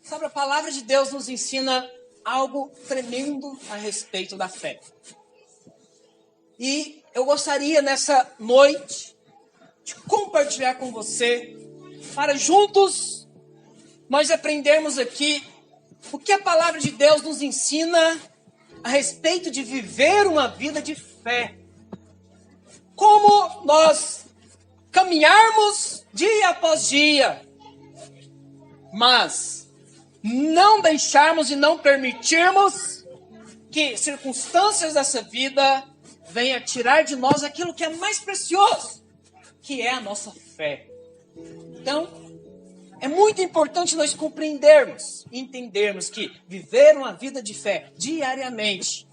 Sabe, a palavra de Deus nos ensina algo tremendo a respeito da fé. E eu gostaria nessa noite de compartilhar com você, para juntos nós aprendermos aqui o que a palavra de Deus nos ensina a respeito de viver uma vida de fé. Como nós caminharmos dia após dia, mas não deixarmos e não permitirmos que circunstâncias dessa vida venham tirar de nós aquilo que é mais precioso, que é a nossa fé. Então, é muito importante nós compreendermos e entendermos que viver uma vida de fé diariamente,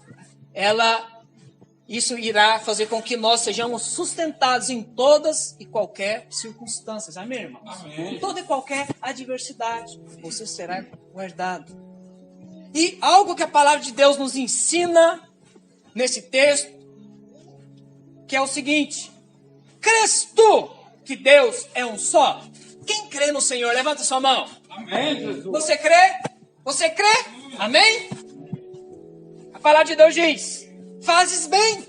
isso irá fazer com que nós sejamos sustentados em todas e qualquer circunstâncias. Amém, irmãos? Amém. Em toda e qualquer adversidade, você será guardado. E algo que a palavra de Deus nos ensina nesse texto, que é o seguinte: crês tu que Deus é um só? Quem crê no Senhor, levanta sua mão. Amém, Jesus. Você crê? Você crê? Amém? A palavra de Deus diz: fazes bem.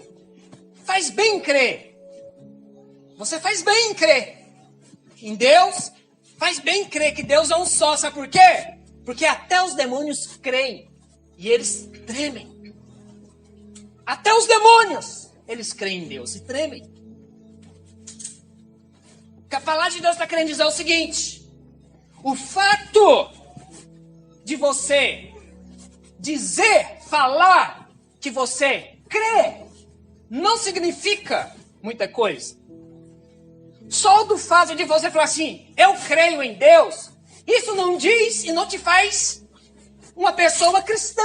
Faz bem em crer. Você faz bem em crer em Deus. Faz bem em crer que Deus é um só. Sabe por quê? Porque até os demônios creem e eles tremem. Até os demônios, eles creem em Deus e tremem. O que a palavra de Deus está querendo dizer é o seguinte: o fato de você falar que você crê, não significa muita coisa. Só do fato de você falar assim, eu creio em Deus, isso não diz e não te faz uma pessoa cristã.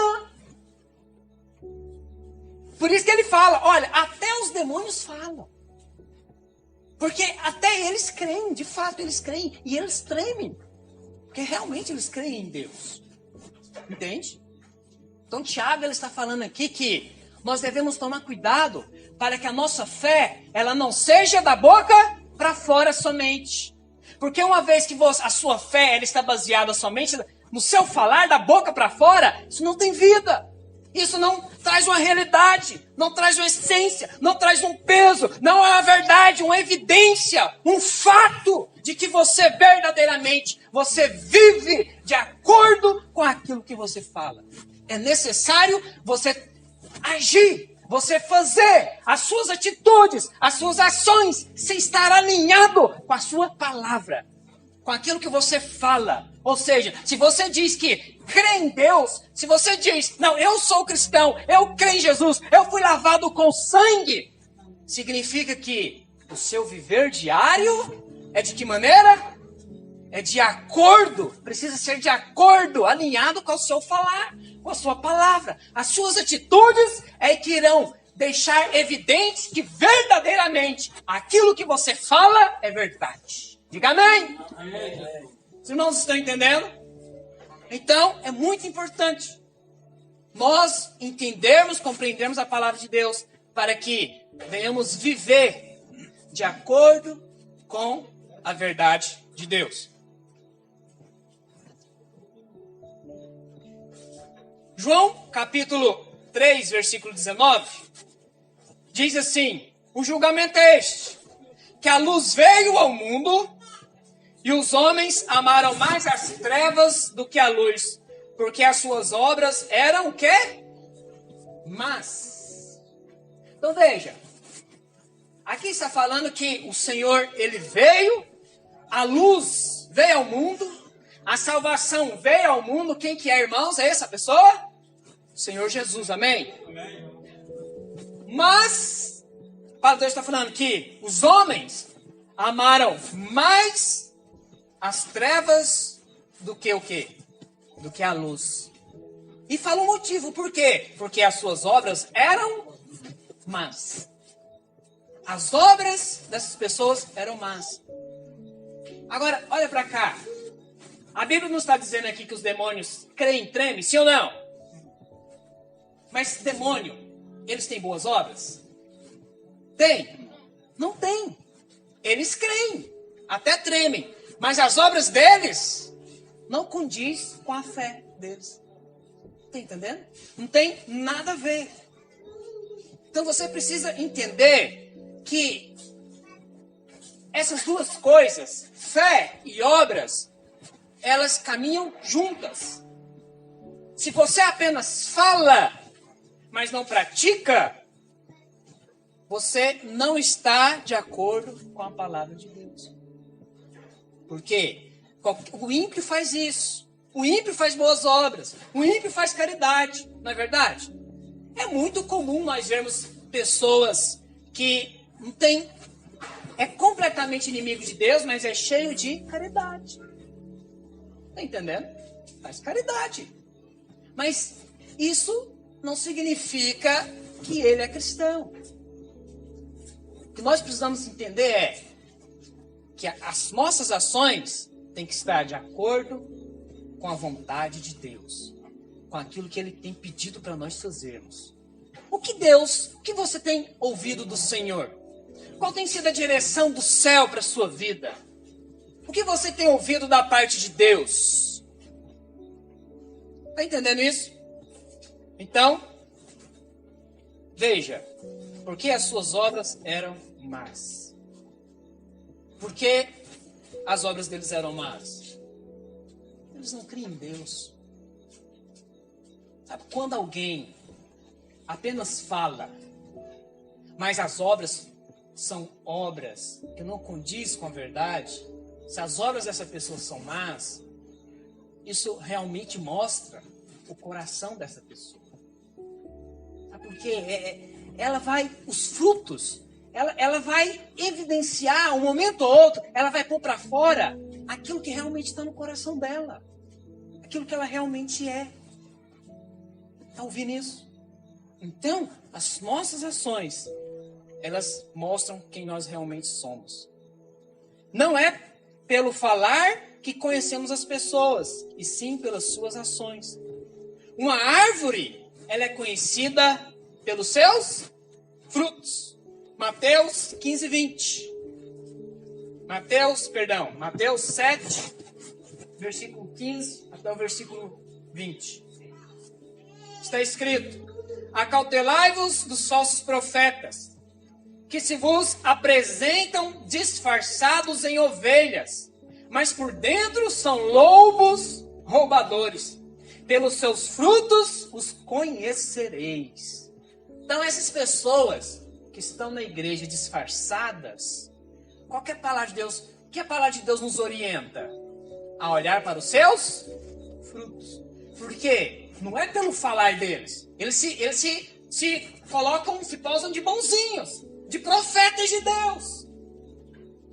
Por isso que ele fala, olha, até os demônios falam. Porque até eles creem, de fato eles creem, e eles tremem. Porque realmente eles creem em Deus. Entende? Então Tiago ele está falando aqui que nós devemos tomar cuidado para que a nossa fé, ela não seja da boca para fora somente. Porque uma vez que a sua fé ela está baseada somente no seu falar da boca para fora, isso não tem vida. Isso não traz uma realidade, não traz uma essência, não traz um peso, não é uma verdade, uma evidência, um fato de que você verdadeiramente, você vive de acordo com aquilo que você fala. É necessário você agir, você fazer as suas atitudes, as suas ações, se estar alinhado com a sua palavra, com aquilo que você fala. Ou seja, se você diz que crê em Deus, se você diz, não, eu sou cristão, eu creio em Jesus, eu fui lavado com sangue, significa que o seu viver diário é de que maneira? É de acordo, precisa ser de acordo, alinhado com o seu falar, com a sua palavra. As suas atitudes é que irão deixar evidente que verdadeiramente aquilo que você fala é verdade. Diga amém. Amém. Os irmãos estão entendendo? Então, é muito importante nós entendermos, compreendermos a palavra de Deus para que venhamos viver de acordo com a verdade de Deus. João, capítulo 3, versículo 19, diz assim: o julgamento é este, que a luz veio ao mundo, e os homens amaram mais as trevas do que a luz, porque as suas obras eram o quê? Más. Então veja, aqui está falando que o Senhor, ele veio, a luz veio ao mundo, a salvação veio ao mundo. Quem que é, irmãos? É essa pessoa? O Senhor Jesus, amém? Amém. Mas, o Paulo está falando que os homens amaram mais as trevas do que o quê? Do que a luz. E fala o motivo, por quê? Porque as suas obras eram más. As obras dessas pessoas eram más. Agora, olha para cá. A Bíblia não está dizendo aqui que os demônios creem, tremem, sim ou não? Mas demônio, eles têm boas obras? Tem? Não tem. Eles creem, até tremem. Mas as obras deles Não condiz com a fé deles. Está entendendo? Não tem nada a ver. Então você precisa entender que essas duas coisas, fé e obras, elas caminham juntas. Se você apenas fala, mas não pratica, você não está de acordo com a palavra de Deus. Por quê? O ímpio faz isso. O ímpio faz boas obras. O ímpio faz caridade. Não é verdade? É muito comum nós vermos pessoas que não tem, é completamente inimigo de Deus, mas é cheio de caridade. Está entendendo? Faz caridade. Mas isso não significa que ele é cristão. O que nós precisamos entender é que as nossas ações têm que estar de acordo com a vontade de Deus, com aquilo que Ele tem pedido para nós fazermos. O que você tem ouvido do Senhor? Qual tem sido a direção do céu para a sua vida? O que você tem ouvido da parte de Deus? Está entendendo isso? Então, veja, porque as suas obras eram más. Por que as obras deles eram más? Eles não criam em Deus. Sabe, quando alguém apenas fala, mas as obras são obras que não condizem com a verdade, se as obras dessa pessoa são más, isso realmente mostra o coração dessa pessoa. Sabe por quê? Ela vai, os frutos, ela vai evidenciar, um momento ou outro, ela vai pôr para fora aquilo que realmente está no coração dela. Aquilo que ela realmente é. Está ouvindo isso? Então, as nossas ações, elas mostram quem nós realmente somos. Não é pelo falar que conhecemos as pessoas, e sim pelas suas ações. Uma árvore, ela é conhecida pelos seus frutos. Mateus 15, 20. Mateus 7, versículo 15 até o versículo 20. Está escrito: acautelai-vos dos falsos profetas, que se vos apresentam disfarçados em ovelhas, mas por dentro são lobos roubadores. Pelos seus frutos os conhecereis. Então essas pessoas que estão na igreja disfarçadas, qual que é a palavra de Deus? O que a palavra de Deus nos orienta? A olhar para os seus frutos. Por quê? Não é pelo falar deles. Eles se colocam, se posam de bonzinhos, de profetas de Deus.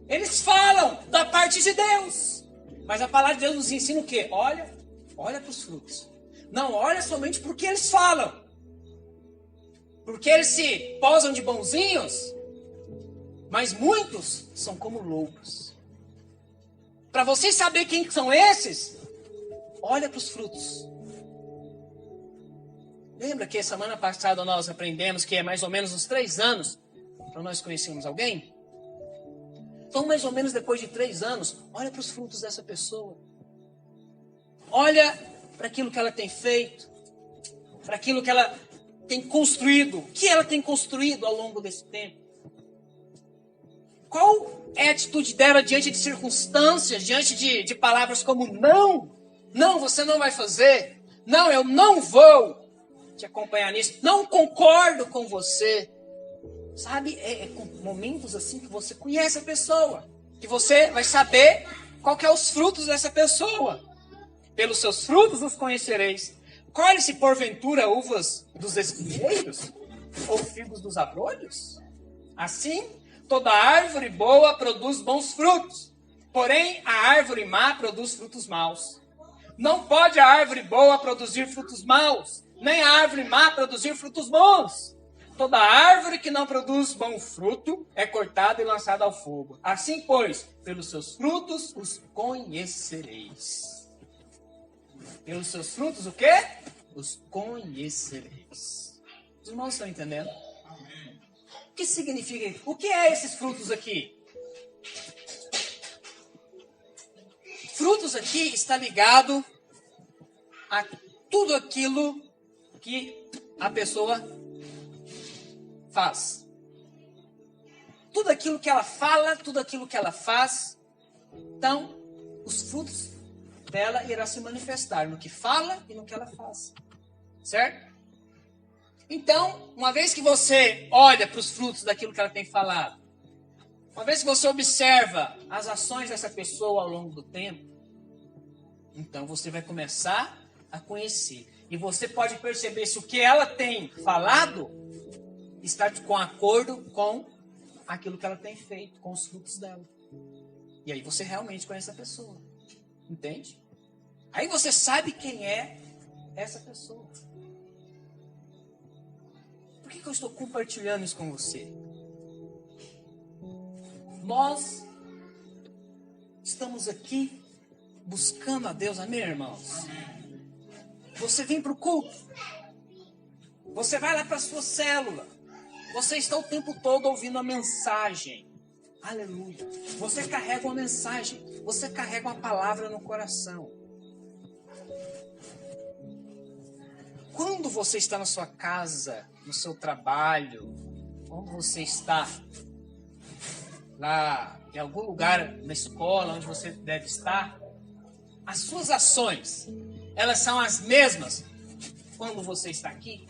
Eles falam da parte de Deus. Mas a palavra de Deus nos ensina o quê? Olha para os frutos. Não olha somente porque eles falam. Porque eles se posam de bonzinhos, mas muitos são como lobos. Para vocês saber quem são esses, olha para os frutos. Lembra que semana passada nós aprendemos que é mais ou menos uns 3 anos para nós conhecermos alguém? Então, mais ou menos depois de 3 anos, olha para os frutos dessa pessoa. Olha para aquilo que ela tem feito, para aquilo que ela tem construído. O que ela tem construído ao longo desse tempo? Qual é a atitude dela diante de circunstâncias, diante de palavras como não? Não, você não vai fazer. Não, eu não vou te acompanhar nisso. Não concordo com você. Sabe, com momentos assim que você conhece a pessoa. Que você vai saber qual que é os frutos dessa pessoa. Pelos seus frutos os conhecereis. Colhe-se porventura uvas dos espinheiros? Ou figos dos abrolhos? Assim, toda árvore boa produz bons frutos. Porém, a árvore má produz frutos maus. Não pode a árvore boa produzir frutos maus, nem a árvore má produzir frutos bons. Toda árvore que não produz bom fruto é cortada e lançada ao fogo. Assim, pois, pelos seus frutos os conhecereis. Pelos seus frutos o quê? Os conhecereis. Os irmãos estão entendendo? O que significa? O que é esses frutos aqui? frutos aqui está ligado a tudo aquilo que a pessoa faz. Tudo aquilo que ela fala, tudo aquilo que ela faz. Então, os frutos dela irão se manifestar no que fala e no que ela faz. Certo? Então, uma vez que você olha para os frutos daquilo que ela tem falado, uma vez que você observa as ações dessa pessoa ao longo do tempo, então você vai começar a conhecer. E você pode perceber se o que ela tem falado está com acordo com aquilo que ela tem feito, com os frutos dela. E aí você realmente conhece a pessoa. Entende? Aí você sabe quem é essa pessoa. Por que eu estou compartilhando isso com você? Nós estamos aqui buscando a Deus, amém, irmãos? Você vem para o culto. Você vai lá para a sua célula. Você está o tempo todo ouvindo a mensagem. Aleluia. Você carrega uma mensagem. Você carrega uma palavra no coração. Quando você está na sua casa, no seu trabalho, onde você está lá em algum lugar na escola onde você deve estar, as suas ações, elas são as mesmas quando você está aqui?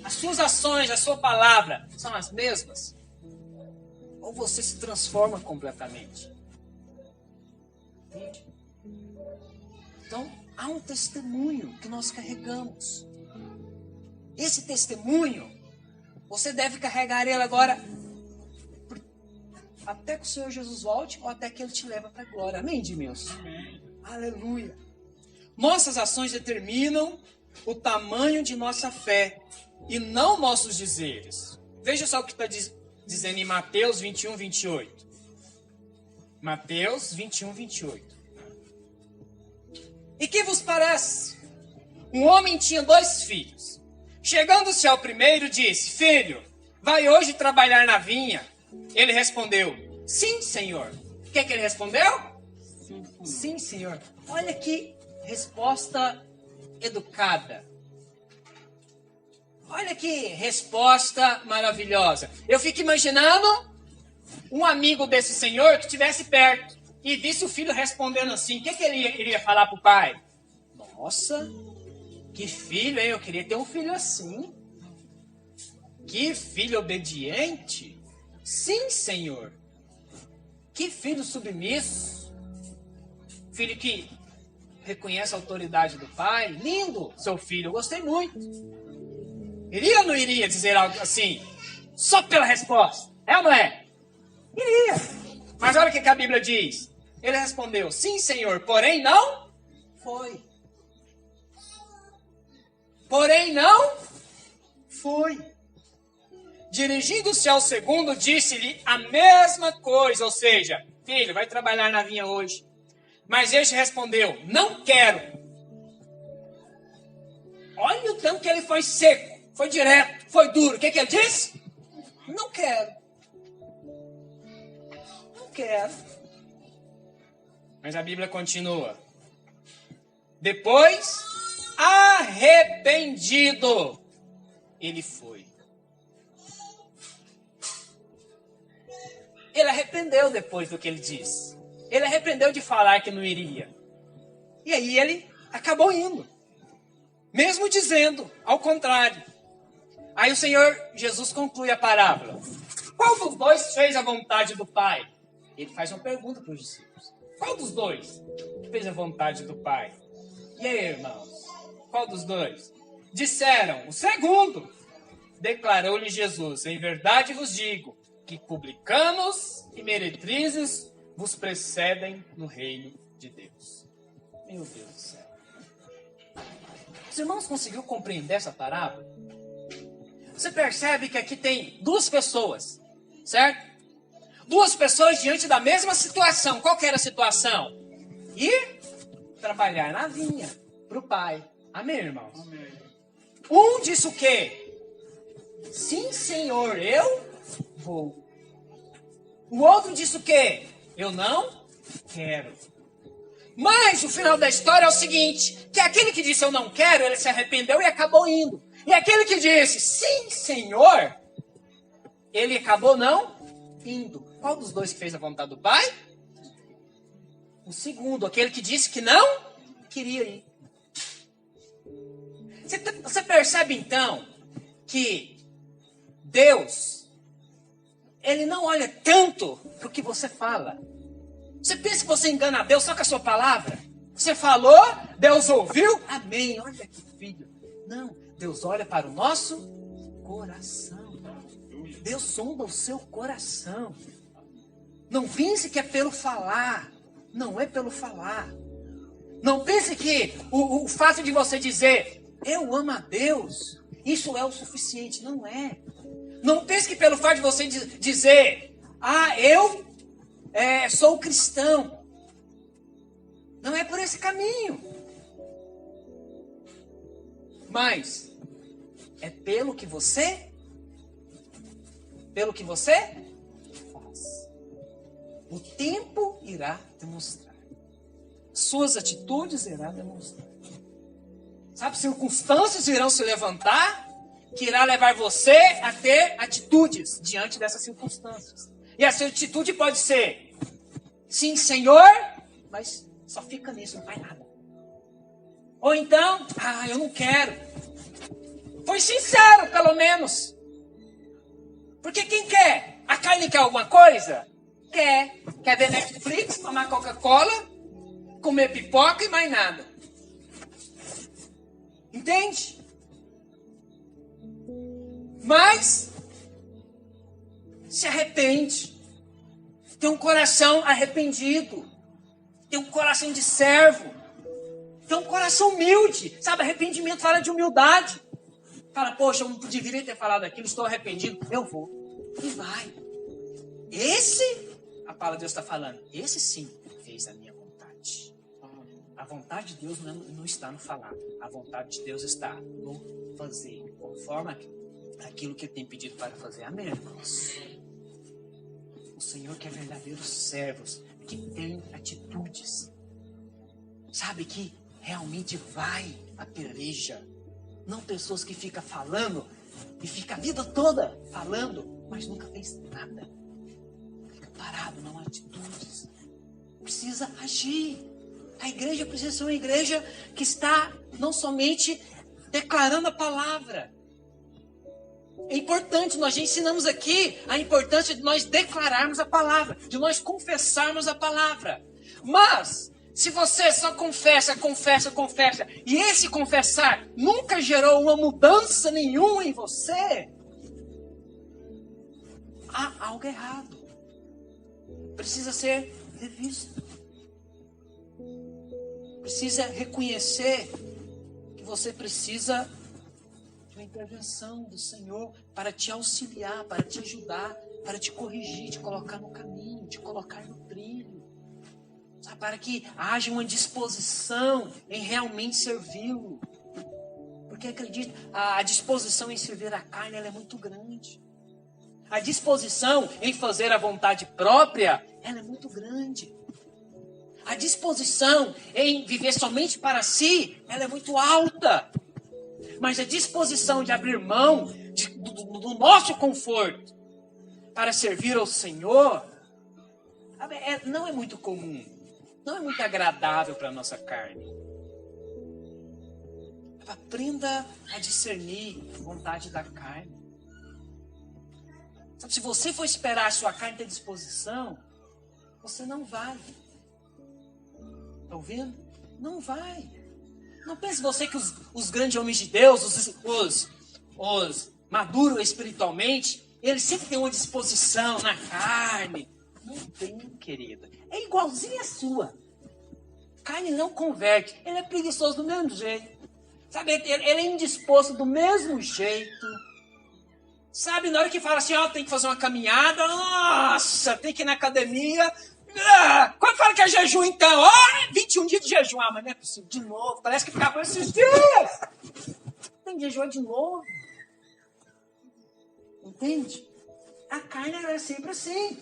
As suas ações, a sua palavra são as mesmas? Ou você se transforma completamente? Entende? Então, há um testemunho que nós carregamos. Esse testemunho, você deve carregar ele agora até que o Senhor Jesus volte ou até que Ele te leve para a glória. Amém, Edmilson? Aleluia. Nossas ações determinam o tamanho de nossa fé e não nossos dizeres. Veja só o que está dizendo em Mateus 21, 28. Mateus 21, 28. E que vos parece? Um homem tinha 2 filhos. Chegando-se ao primeiro, disse: Filho, vai hoje trabalhar na vinha? Ele respondeu: Sim, senhor. O que ele respondeu? Sim, senhor. Olha que resposta educada. Olha que resposta maravilhosa. Eu fico imaginando um amigo desse senhor que estivesse perto e visse o filho respondendo assim. O que ele iria falar para o pai? Nossa, que filho, hein? Eu queria ter um filho assim. Que filho obediente. Sim, senhor. Que filho submisso. Filho que reconhece a autoridade do pai. Lindo, seu filho. Eu gostei muito. Iria ou não iria dizer algo assim? Só pela resposta. É ou não é? Iria. Mas olha o que a Bíblia diz. Ele respondeu: Sim, senhor. Porém não foi. Porém não foi. Dirigindo-se ao segundo, disse-lhe a mesma coisa, ou seja, filho, vai trabalhar na vinha hoje. Mas este respondeu: Não quero. Olha o tanto que ele foi seco, foi direto, foi duro. O que ele disse? Não quero. Não quero. Mas a Bíblia continua. Depois, arrependido, ele foi. Ele arrependeu depois do que ele disse. Ele arrependeu de falar que não iria. E aí ele acabou indo. Mesmo dizendo ao contrário. Aí o Senhor Jesus conclui a parábola. Qual dos dois fez a vontade do Pai? Ele faz uma pergunta para os discípulos. Qual dos dois fez a vontade do Pai? E aí, irmãos? Qual dos dois? Disseram: o segundo. Declarou-lhe Jesus: Em verdade vos digo, que publicanos e meretrizes vos precedem no reino de Deus. Meu Deus do céu. Os irmãos conseguiram compreender essa parábola? Você percebe que aqui tem 2 pessoas, certo? 2 pessoas diante da mesma situação. Qual que era a situação? Ir trabalhar na vinha para o pai. Amém, irmãos? Amém. Um disse o quê? Sim, senhor, eu vou. O outro disse o quê? Eu não quero. Mas o final da história é o seguinte, que aquele que disse eu não quero, ele se arrependeu e acabou indo. E aquele que disse sim, Senhor, ele acabou não indo. Qual dos dois que fez a vontade do Pai? O segundo, aquele que disse que não queria ir. Você percebe então que Deus, ele não olha tanto para o que você fala. Você pensa que você engana a Deus só com a sua palavra? Você falou, Deus ouviu, amém, olha que filho. Não, Deus olha para o nosso coração. Deus sonda o seu coração. Não pense que é pelo falar. Não é pelo falar. Não pense que o fato de você dizer, eu amo a Deus, isso é o suficiente. Não é. Não pense que pelo fato de você dizer, eu sou cristão. Não é por esse caminho. Mas é pelo que você faz. O tempo irá demonstrar. Suas atitudes irão demonstrar. Sabe, circunstâncias irão se levantar que irá levar você a ter atitudes diante dessas circunstâncias. E essa atitude pode ser, sim, Senhor, mas só fica nisso, não faz nada. Ou então, eu não quero. Foi sincero, pelo menos. Porque quem quer? A carne quer alguma coisa? Quer. Quer ver Netflix, tomar Coca-Cola, comer pipoca e mais nada. Entende? Mas se arrepende. Tem um coração arrependido. Tem um coração de servo. Tem um coração humilde. Sabe, arrependimento fala de humildade. Fala, poxa, eu não deveria ter falado aquilo, estou arrependido. Eu vou. E vai. Esse, a palavra de Deus está falando, esse sim fez a minha vontade. A vontade de Deus não está no falar. A vontade de Deus está no fazer. Conforme aquilo que Ele tem pedido para fazer. Amém, irmãos? O Senhor quer verdadeiros servos que têm atitudes. Sabe, que realmente vai à peleja. Não pessoas que ficam falando e ficam a vida toda falando, mas nunca fez nada. Fica parado, não há atitudes. Precisa agir. A igreja precisa ser uma igreja que está não somente declarando a palavra. É importante, nós já ensinamos aqui a importância de nós declararmos a palavra, de nós confessarmos a palavra. Mas se você só confessa, e esse confessar nunca gerou uma mudança nenhuma em você, há algo errado. Precisa ser revisto. Precisa reconhecer que você precisa de uma intervenção do Senhor para te auxiliar, para te ajudar, para te corrigir, te colocar no caminho, te colocar no trilho. Para que haja uma disposição em realmente servi-lo. Porque acredite, a disposição em servir a carne ela é muito grande. A disposição em fazer a vontade própria, ela é muito grande. A disposição em viver somente para si, ela é muito alta. Mas a disposição de abrir mão do nosso conforto para servir ao Senhor, não é muito comum. Não é muito agradável para a nossa carne. Aprenda a discernir a vontade da carne. Sabe, se você for esperar a sua carne ter disposição, você não vai. Está ouvindo? Não vai. Não pense você que os grandes homens de Deus, os maduros espiritualmente, eles sempre têm uma disposição na carne. Não tem, querida. É igualzinho a sua. Carne não converte. Ele é preguiçoso do mesmo jeito. Sabe, ele é indisposto do mesmo jeito. Sabe, na hora que fala assim, tem que fazer uma caminhada, nossa, tem que ir na academia. Quando fala que é jejum, então, 21 dias de jejum. Mas não é possível, de novo. Parece que ficava esses dias. Tem que jejuar de novo. Entende? A carne é sempre assim.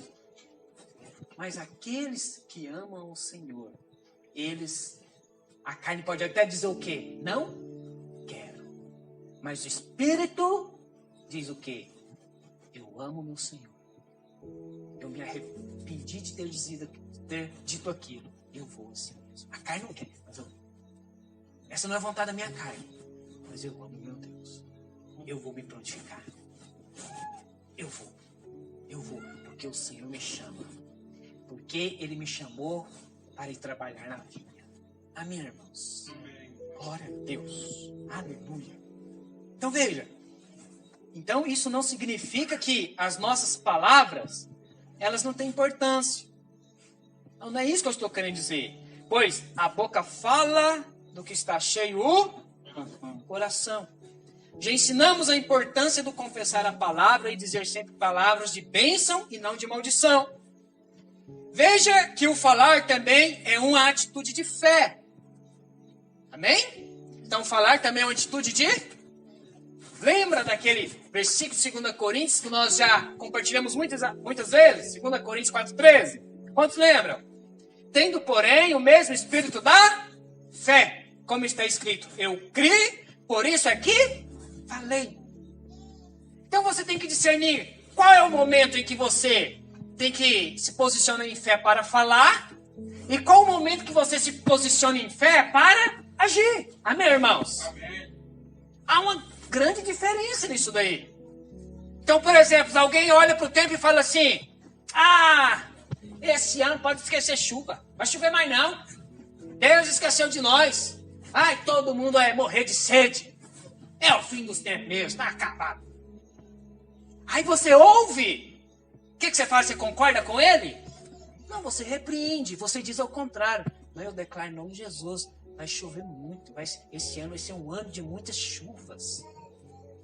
Mas aqueles que amam o Senhor, a carne pode até dizer o quê? Não quero. Mas o Espírito diz o quê? Eu amo meu Senhor. Eu me arrependi de ter dito aquilo. Eu vou assim mesmo. A carne não quer, mas eu vou. Essa não é a vontade da minha carne. Mas eu amo meu Deus. Eu vou me prontificar. Eu vou, porque o Senhor me chama. Porque Ele me chamou para ir trabalhar na vinha. Amém, irmãos? Glória a Deus. Aleluia. Então veja. Então isso não significa que as nossas palavras, elas não têm importância. Não é isso que eu estou querendo dizer. Pois a boca fala do que está cheio o coração. Já ensinamos a importância do confessar a palavra e dizer sempre palavras de bênção e não de maldição. Veja que o falar também é uma atitude de fé. Amém? Então falar também é uma atitude de... Lembra daquele versículo de 2 Coríntios que nós já compartilhamos muitas vezes? 2 Coríntios 4,13. Quantos lembram? Tendo, porém, o mesmo espírito da fé. Como está escrito, eu criei, por isso aqui falei. Então você tem que discernir qual é o momento em que você tem que se posicionar em fé para falar e qual o momento que você se posiciona em fé para agir. Amém, irmãos? Amém. Há uma grande diferença nisso daí. Então, por exemplo, alguém olha para o tempo e fala assim, esse ano pode esquecer chuva, vai chover mais não. Deus esqueceu de nós. Ai, todo mundo vai morrer de sede. É o fim dos tempos mesmo, está acabado. Aí você ouve. O que você faz? Você concorda com ele? Não, você repreende, você diz ao contrário. Não, eu declaro em nome de Jesus, vai chover muito. Esse ano vai ser um ano de muitas chuvas.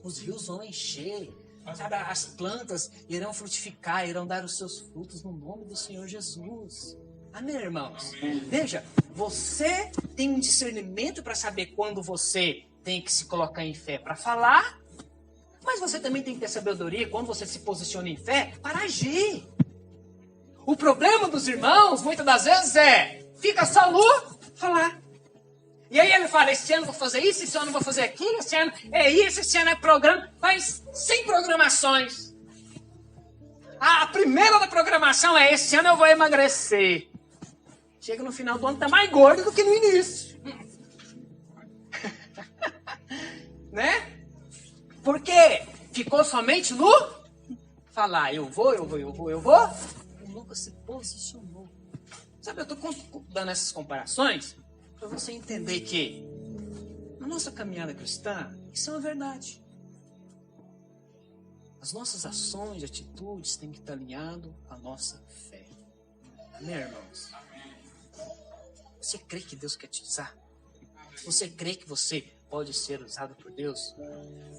Os rios vão encher. Sabe, as plantas irão frutificar, irão dar os seus frutos no nome do Senhor Jesus. Amém, irmãos? Veja, você tem um discernimento para saber quando você tem que se colocar em fé para falar, mas você também tem que ter sabedoria quando você se posiciona em fé para agir. O problema dos irmãos, muitas das vezes, fica só no falar. E aí ele fala, esse ano eu vou fazer isso, esse ano eu vou fazer aquilo, esse ano é isso, esse ano é programa, faz 100 programações. A primeira da programação é, esse ano eu vou emagrecer. Chega no final do ano, tá mais gordo do que no início. Né? Porque ficou somente no falar, eu vou. E nunca se posicionou. Sabe, eu estou dando essas comparações para você entender que na nossa caminhada cristã, isso é uma verdade. As nossas ações, atitudes têm que estar alinhadas à nossa fé. Amém, irmãos? Você crê que Deus quer te usar? Você crê que você pode ser usado por Deus?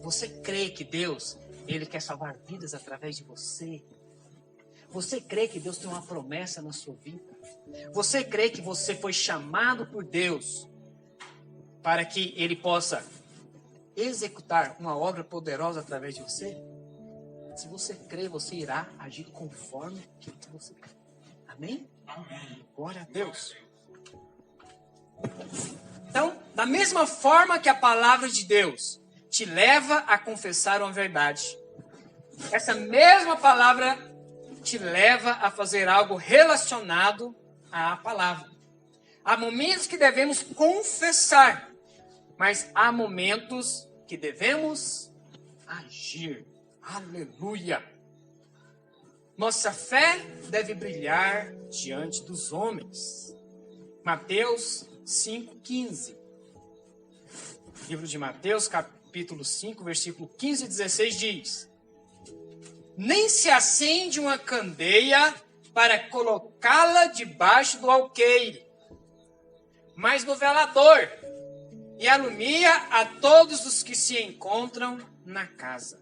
Você crê que Deus, Ele quer salvar vidas através de você? Você crê que Deus tem uma promessa na sua vida? Você crê que você foi chamado por Deus para que Ele possa executar uma obra poderosa através de você? Se você crê, você irá agir conforme aquilo que você crê. Amém? Amém. Glória a Deus. Então, da mesma forma que a palavra de Deus te leva a confessar uma verdade, essa mesma palavra te leva a fazer algo relacionado à palavra. Há momentos que devemos confessar, mas há momentos que devemos agir. Aleluia! Nossa fé deve brilhar diante dos homens. Mateus 5,15. Livro de Mateus, capítulo 5, versículo 15 e 16 diz: nem se acende uma candeia para colocá-la debaixo do alqueire, mas no velador, e alumia a todos os que se encontram na casa.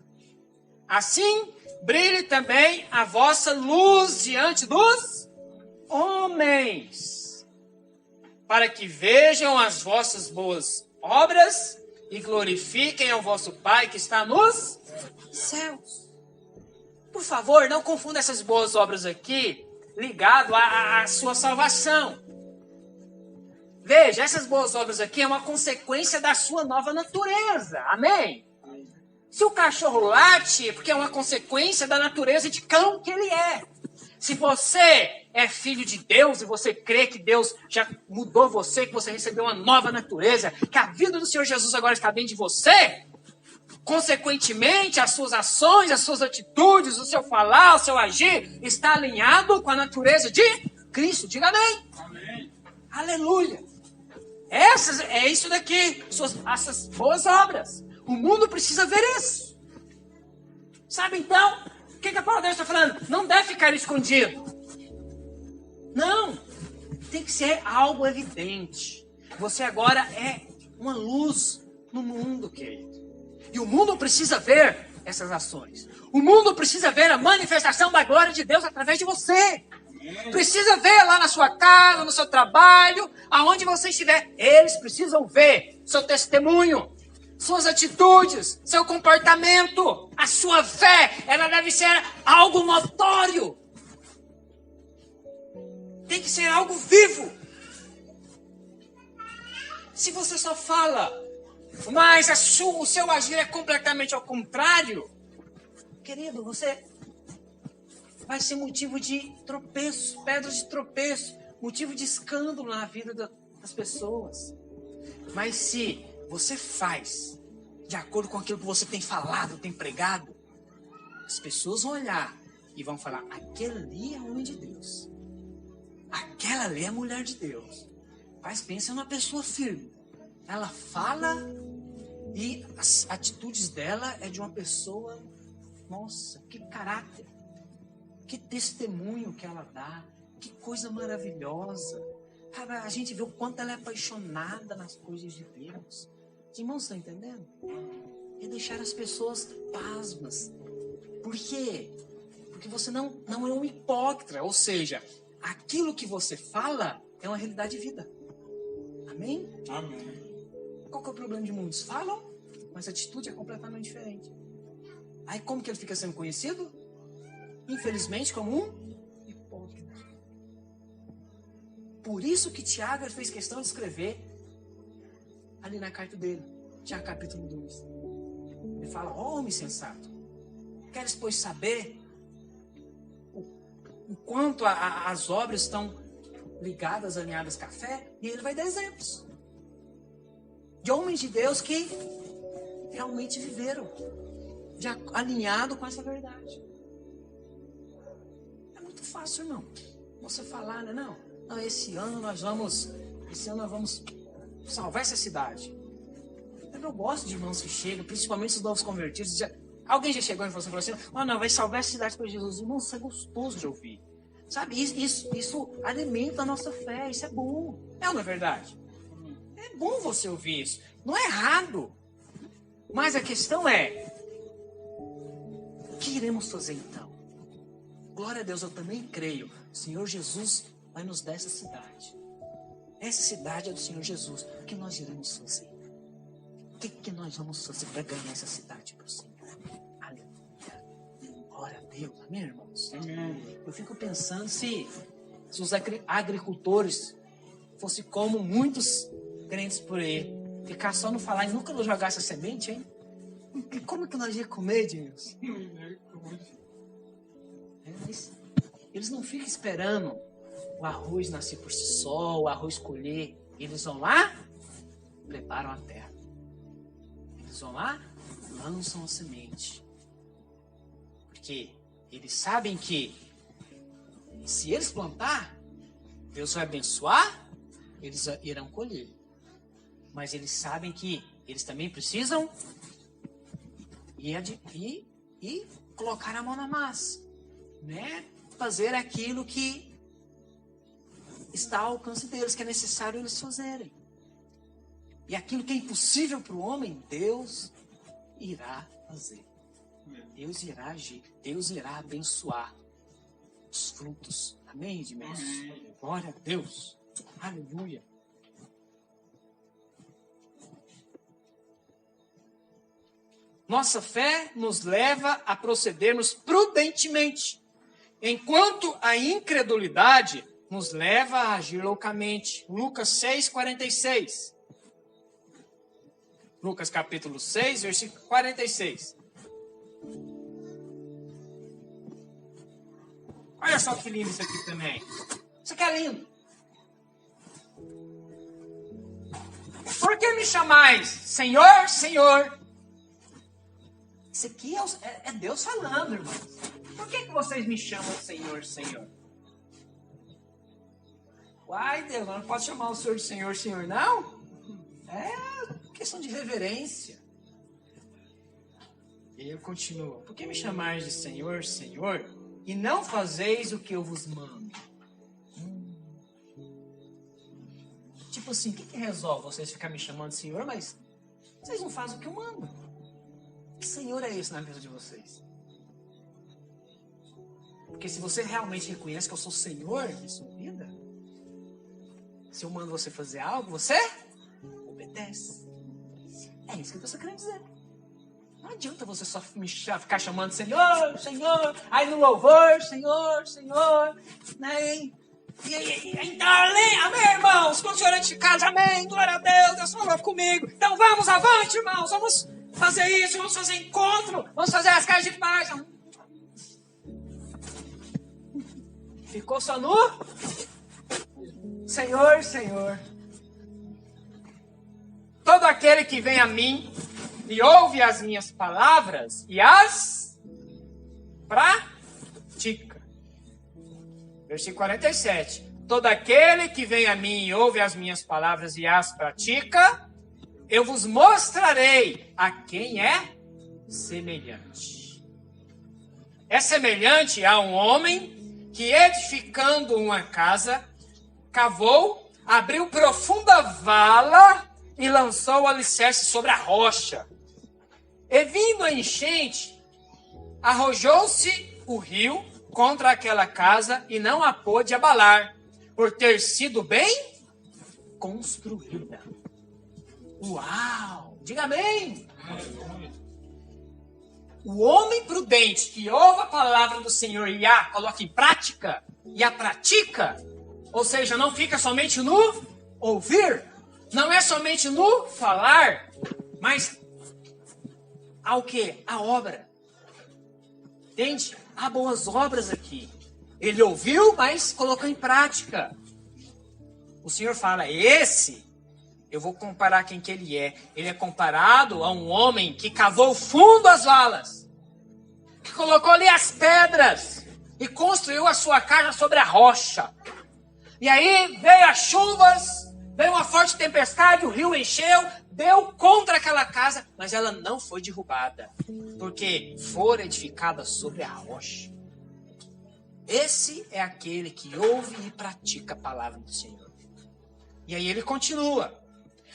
Assim, brilhe também a vossa luz diante dos homens, para que vejam as vossas boas obras e glorifiquem ao vosso Pai que está nos céus. Por favor, não confunda essas boas obras aqui ligado à sua salvação. Veja, essas boas obras aqui é uma consequência da sua nova natureza. Amém? Se o cachorro late, é porque é uma consequência da natureza de cão que ele é. Se você é filho de Deus e você crê que Deus já mudou você, que você recebeu uma nova natureza, que a vida do Senhor Jesus agora está dentro de você, consequentemente, as suas ações, as suas atitudes, o seu falar, o seu agir, está alinhado com a natureza de Cristo. Diga amém. Amém. Aleluia. É isso daqui, essas boas obras. O mundo precisa ver isso. Sabe então, o que a palavra de Deus está falando? Não deve ficar escondido. Não. Tem que ser algo evidente. Você agora é uma luz no mundo, querido. E o mundo precisa ver essas ações. O mundo precisa ver a manifestação da glória de Deus através de você. Precisa ver lá na sua casa, no seu trabalho, aonde você estiver. Eles precisam ver seu testemunho, suas atitudes, seu comportamento, a sua fé. Ela deve ser algo notório. Tem que ser algo vivo. Se você só fala, mas o seu agir é completamente ao contrário, querido, você vai ser motivo de tropeço, pedra de tropeço, motivo de escândalo na vida das pessoas. Mas se você faz de acordo com aquilo que você tem falado, tem pregado, as pessoas vão olhar e vão falar: aquele ali é homem de Deus, aquela ali é mulher de Deus. Mas pensa numa pessoa firme. Ela fala e as atitudes dela é de uma pessoa, nossa, que caráter, que testemunho que ela dá, que coisa maravilhosa. Cara, a gente vê o quanto ela é apaixonada nas coisas de Deus. Os irmãos estão entendendo? É deixar as pessoas pasmas. Por quê? Porque você não é um hipócrita, ou seja, aquilo que você fala é uma realidade de vida. Amém? Amém. Qual que é o problema de muitos? Falam, mas a atitude é completamente diferente. Aí como que ele fica sendo conhecido? Infelizmente como um hipócrita. Por isso que Tiago fez questão de escrever ali na carta dele, Tiago capítulo 2. Ele fala: homem sensato, queres pois saber o quanto as obras estão ligadas, alinhadas com a fé? E ele vai dar exemplos de homens de Deus que realmente viveram alinhado com essa verdade. É muito fácil, irmão, você falar, né? Não, esse ano nós vamos salvar essa cidade. Eu gosto de irmãos que chegam, principalmente os novos convertidos. Alguém já chegou e falou assim: não, vai salvar essa cidade para Jesus. Irmão, isso é gostoso de ouvir. Sabe, isso alimenta a nossa fé, isso é bom. Não é verdade? É bom você ouvir isso. Não é errado. Mas a questão é: o que iremos fazer então? Glória a Deus, eu também creio. O Senhor Jesus vai nos dar essa cidade. Essa cidade é do Senhor Jesus. O que nós iremos fazer? O que nós vamos fazer para ganhar essa cidade para o Senhor? Aleluia. Glória a Deus. Amém, irmãos? Amém. Eu fico pensando se os agricultores fossem como muitos crentes por aí, ficar só no falar e nunca jogar essa semente, hein? Como que nós ia comer, Deus? Eles não ficam esperando o arroz nascer por si só, o arroz colher. Eles vão lá, preparam a terra. Eles vão lá, lançam a semente. Porque eles sabem que se eles plantar, Deus vai abençoar, eles irão colher. Mas eles sabem que eles também precisam ir colocar a mão na massa, né? Fazer aquilo que está ao alcance deles, que é necessário eles fazerem. E aquilo que é impossível para o homem, Deus irá fazer. Deus irá agir. Deus irá abençoar os frutos. Amém, irmãos? Glória a Deus. Aleluia. Nossa fé nos leva a procedermos prudentemente, enquanto a incredulidade nos leva a agir loucamente. Lucas 6:46. Lucas capítulo 6, versículo 46. Olha só que lindo isso aqui também. Isso aqui é lindo. Por que me chamais Senhor, Senhor? Isso aqui é Deus falando, irmãos. Por que vocês me chamam Senhor, Senhor? Uai, Deus, não pode chamar o Senhor de Senhor, Senhor, não? É questão de reverência. E eu continuo. Por que me chamais de Senhor, Senhor, e não fazeis o que eu vos mando? Tipo assim, o que resolve vocês ficarem me chamando de Senhor, mas vocês não fazem o que eu mando? Que Senhor é esse na vida de vocês? Porque se você realmente reconhece que eu sou Senhor de sua vida, se eu mando você fazer algo, você obedece. É isso que eu estou querendo dizer. Não adianta você só ficar chamando de Senhor, Senhor, aí no louvor, Senhor, Senhor, né? Então, amém, irmãos? Quando o Senhor entra de casa, amém, glória a Deus, Deus falou comigo. Então vamos avante, irmãos, vamos fazer isso, vamos fazer encontro, vamos fazer as casas de paz. Ficou só no Senhor, Senhor. Todo aquele que vem a mim e ouve as minhas palavras e as pratica. Versículo 47. Todo aquele que vem a mim e ouve as minhas palavras e as pratica, eu vos mostrarei a quem é semelhante. É semelhante a um homem que, edificando uma casa, cavou, abriu profunda vala e lançou o alicerce sobre a rocha. E vindo a enchente, arrojou-se o rio contra aquela casa e não a pôde abalar, por ter sido bem construída. Uau! Diga amém! O homem prudente que ouve a palavra do Senhor e a coloca em prática, e a pratica, ou seja, não fica somente no ouvir, não é somente no falar, mas ao quê? A obra. Entende? Há boas obras aqui. Ele ouviu, mas colocou em prática. O Senhor fala, esse, eu vou comparar quem que ele é. Ele é comparado a um homem que cavou fundo as valas, que colocou ali as pedras e construiu a sua casa sobre a rocha. E aí veio as chuvas, veio uma forte tempestade, o rio encheu, deu contra aquela casa, mas ela não foi derrubada, porque foi edificada sobre a rocha. Esse é aquele que ouve e pratica a palavra do Senhor. E aí ele continua.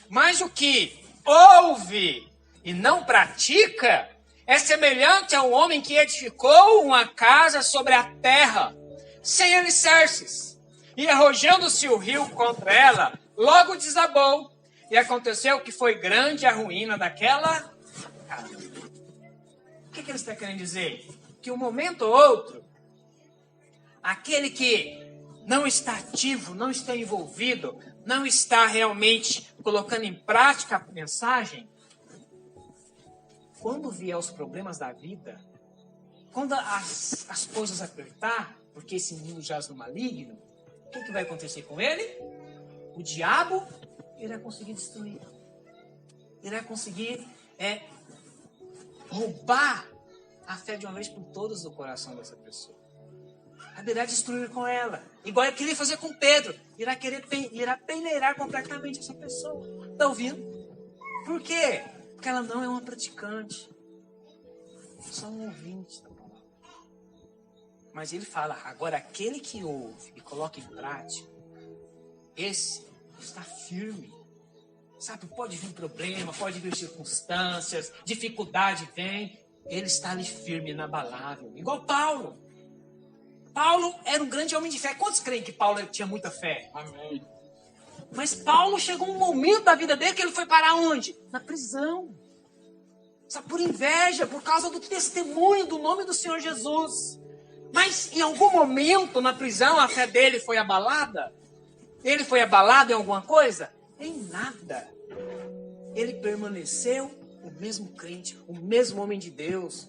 Mas o que ouve e não pratica é semelhante a um homem que edificou uma casa sobre a terra, sem alicerces, e arrojando-se o rio contra ela, logo desabou. E aconteceu que foi grande a ruína daquela casa. O que ele está querendo dizer? Que um momento ou outro, aquele que não está ativo, não está envolvido, não está realmente colocando em prática a mensagem, quando vier os problemas da vida, quando as coisas apertar, porque esse mundo jaz no maligno, o que vai acontecer com ele? O diabo irá conseguir destruir. Irá conseguir roubar a fé de uma vez por todas do coração dessa pessoa. Irá destruir com ela. Igual ele queria fazer com Pedro. Irá peneirar completamente essa pessoa. Está ouvindo? Por quê? Porque ela não é uma praticante. Só um ouvinte da palavra. Mas ele fala, agora aquele que ouve e coloca em prática, esse está firme. Sabe, pode vir problema, pode vir circunstâncias, dificuldade vem. Ele está ali firme, inabalável. Igual Paulo. Paulo era um grande homem de fé. Quantos creem que Paulo tinha muita fé? Amém. Mas Paulo chegou um momento da vida dele que ele foi parar onde? Na prisão. Sabe, por inveja, por causa do testemunho do nome do Senhor Jesus. Mas em algum momento na prisão a fé dele foi abalada? Ele foi abalado em alguma coisa? Em nada. Ele permaneceu o mesmo crente, o mesmo homem de Deus,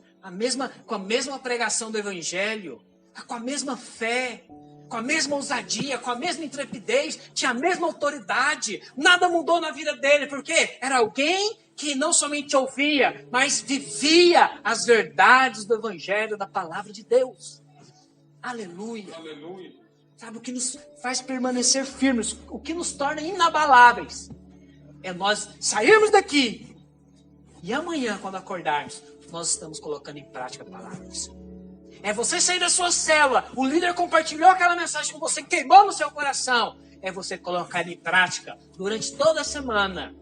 com a mesma pregação do Evangelho, com a mesma fé, com a mesma ousadia, com a mesma intrepidez, tinha a mesma autoridade. Nada mudou na vida dele, porque era alguém que não somente ouvia, mas vivia as verdades do Evangelho, da palavra de Deus. Aleluia. Aleluia. Sabe, o que nos faz permanecer firmes, o que nos torna inabaláveis, é nós sairmos daqui e amanhã, quando acordarmos, nós estamos colocando em prática a palavra do Senhor. É você sair da sua célula, o líder compartilhou aquela mensagem com você, queimou no seu coração. É você colocar em prática durante toda a semana.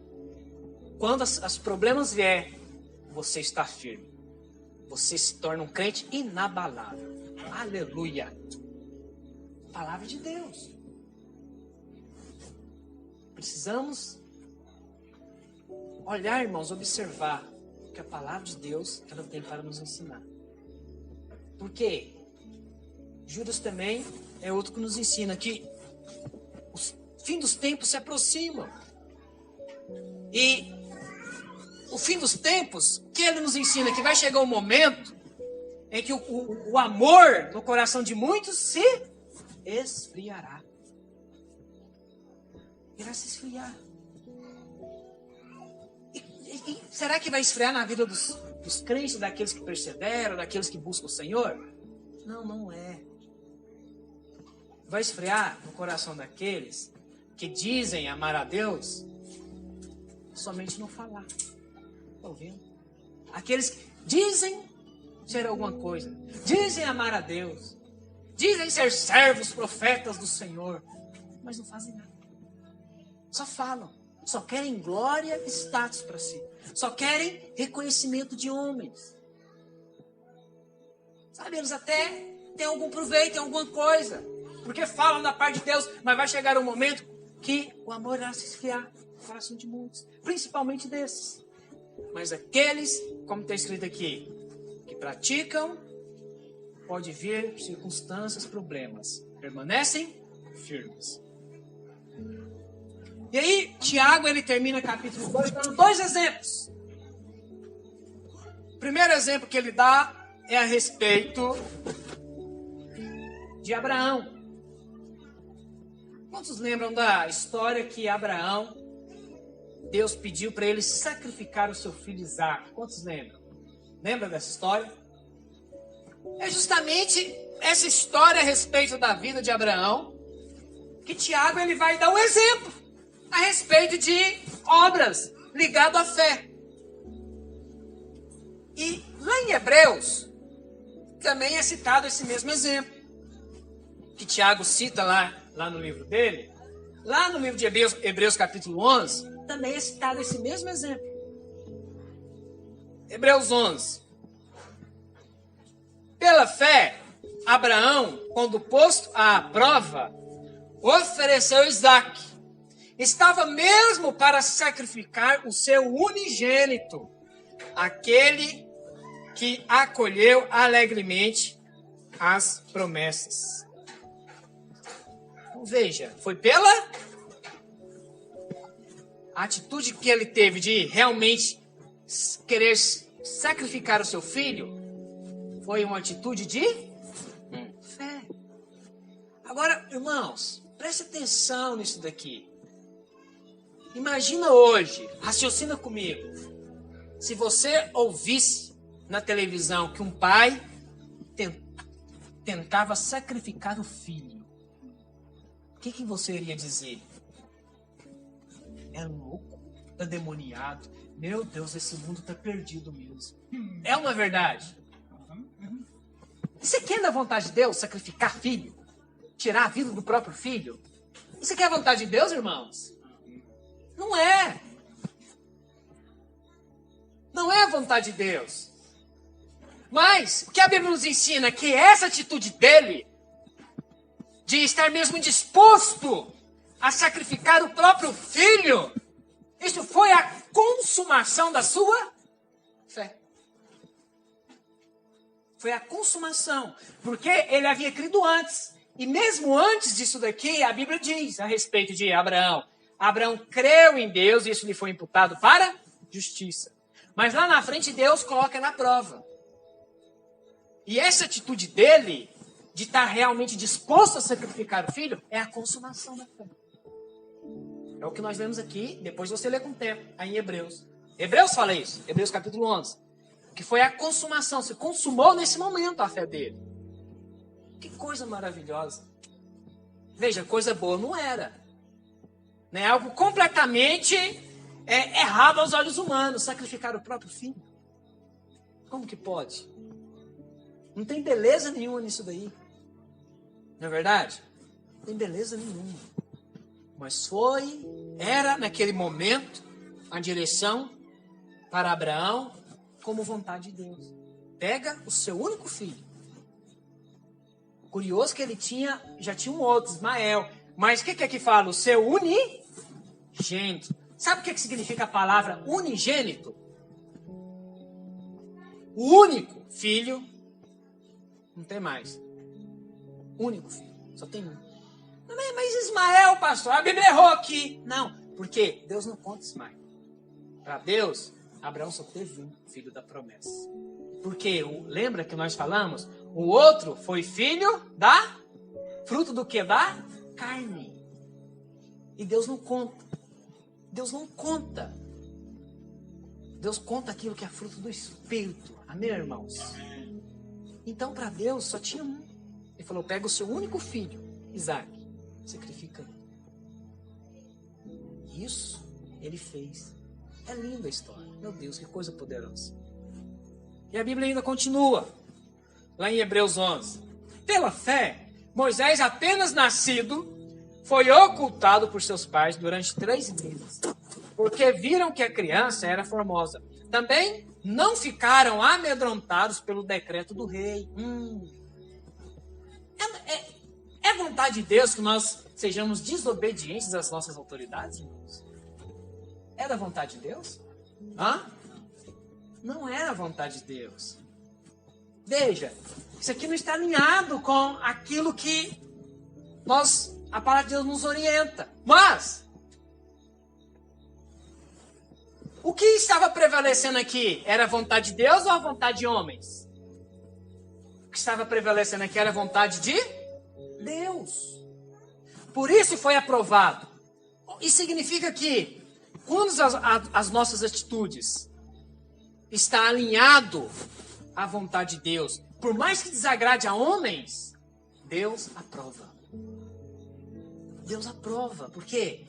Quando os problemas vier, você está firme. Você se torna um crente inabalável. Aleluia. Palavra de Deus. Precisamos olhar, irmãos, observar o que a palavra de Deus ela tem para nos ensinar. Porque Judas também é outro que nos ensina que os fim dos tempos se aproximam. E o fim dos tempos, que ele nos ensina que vai chegar um momento em que o amor no coração de muitos se esfriará. Irá se esfriar. E será que vai esfriar na vida dos crentes, daqueles que perseveram, daqueles que buscam o Senhor? Não, não é. Vai esfriar no coração daqueles que dizem amar a Deus somente no falar. Está ouvindo? Aqueles que dizem ser alguma coisa, dizem amar a Deus, dizem ser servos, profetas do Senhor, mas não fazem nada. Só falam, só querem glória e status para si, só querem reconhecimento de homens. Sabe, eles até têm algum proveito, têm alguma coisa, porque falam da parte de Deus, mas vai chegar um momento que o amor irá se esfriar no coração de muitos, principalmente desses. Mas aqueles, como está escrito aqui, que praticam, pode vir circunstâncias, problemas, permanecem firmes. E aí, Tiago, ele termina capítulo 2 dando 2 exemplos. O primeiro exemplo que ele dá é a respeito de Abraão. Quantos lembram da história que Abraão, Deus pediu para ele sacrificar o seu filho Isaque? Quantos lembram? Lembra dessa história? É justamente essa história a respeito da vida de Abraão que Tiago ele vai dar um exemplo a respeito de obras ligadas à fé. E lá em Hebreus também é citado esse mesmo exemplo que Tiago cita lá no livro dele. Lá no livro de Hebreus capítulo 11 também é citado esse mesmo exemplo. Hebreus 11. Pela fé, Abraão, quando posto à prova, ofereceu Isaque. Estava mesmo para sacrificar o seu unigênito, aquele que acolheu alegremente as promessas. Então, veja, foi pela atitude que ele teve de realmente querer sacrificar o seu filho, foi uma atitude de fé. Agora, irmãos, preste atenção nisso daqui. Imagina hoje, raciocina comigo, se você ouvisse na televisão que um pai tentava sacrificar o filho, o que você iria dizer? É louco, é demoniado, meu Deus, esse mundo está perdido mesmo. É uma verdade. Você quer da vontade de Deus sacrificar filho? Tirar a vida do próprio filho? Isso quer a vontade de Deus, irmãos? Não é. Não é a vontade de Deus. Mas o que a Bíblia nos ensina é que essa atitude dele, de estar mesmo disposto a sacrificar o próprio filho, isso foi a consumação da sua fé. Foi a consumação. Porque ele havia crido antes. E mesmo antes disso daqui, a Bíblia diz a respeito de Abraão. Abraão creu em Deus e isso lhe foi imputado para justiça. Mas lá na frente Deus coloca na prova. E essa atitude dele, de estar realmente disposto a sacrificar o filho, é a consumação da fé. É o que nós vemos aqui, depois você lê com o tempo, aí em Hebreus. Hebreus fala isso, Hebreus capítulo 11. Que foi a consumação, se consumou nesse momento a fé dele. Que coisa maravilhosa. Veja, coisa boa não era. Né? Algo completamente errado aos olhos humanos, sacrificar o próprio filho. Como que pode? Não tem beleza nenhuma nisso daí. Não é verdade? Não tem beleza nenhuma. Mas era naquele momento, a direção para Abraão como vontade de Deus. Pega o seu único filho. Curioso que ele já tinha um outro, Ismael. Mas o que é que fala? O seu unigênito. Sabe o que significa a palavra unigênito? O único filho, não tem mais. Único filho, só tem um. Mas Ismael, pastor, a Bíblia errou aqui. Não, porque Deus não conta Ismael. Para Deus, Abraão só teve um filho da promessa. Porque, lembra que nós falamos? O outro foi filho fruto do que? Da carne. E Deus não conta. Deus não conta. Deus conta aquilo que é fruto do Espírito. Amém, irmãos? Então, para Deus, só tinha um. Ele falou, pega o seu único filho, Isaac, sacrifica ele. Isso ele fez. É linda a história. Meu Deus, que coisa poderosa. E a Bíblia ainda continua. Lá em Hebreus 11. Pela fé, Moisés, apenas nascido, foi ocultado por seus pais durante 3 meses. Porque viram que a criança era formosa. Também não ficaram amedrontados pelo decreto do rei. É vontade de Deus que nós sejamos desobedientes às nossas autoridades, irmãos? É da vontade de Deus? Não é a vontade de Deus. Veja, isso aqui não está alinhado com aquilo que a palavra de Deus nos orienta. Mas, o que estava prevalecendo aqui? Era a vontade de Deus ou a vontade de homens? O que estava prevalecendo aqui era a vontade de Deus. Por isso foi aprovado. Isso significa que, quando as nossas atitudes está alinhado à vontade de Deus, por mais que desagrade a homens, Deus aprova. Deus aprova, porque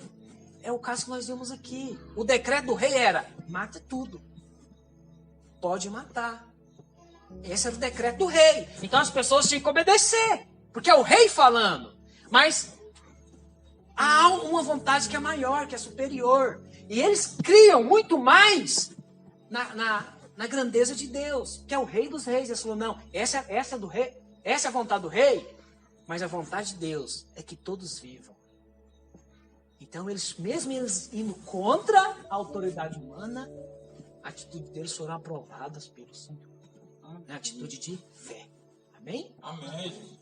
é o caso que nós vemos aqui. O decreto do rei era, mata tudo. Pode matar. Esse era o decreto do rei. Então as pessoas tinham que obedecer, porque é o rei falando. Mas há uma vontade que é maior, que é superior. E eles criam muito mais na grandeza de Deus, que é o rei dos reis. Eles falaram, não, essa do rei, essa é a vontade do rei, mas a vontade de Deus é que todos vivam. Então, mesmo eles indo contra a autoridade humana, a atitude deles foram aprovadas pelo Senhor. Na atitude de fé. Amém? Amém.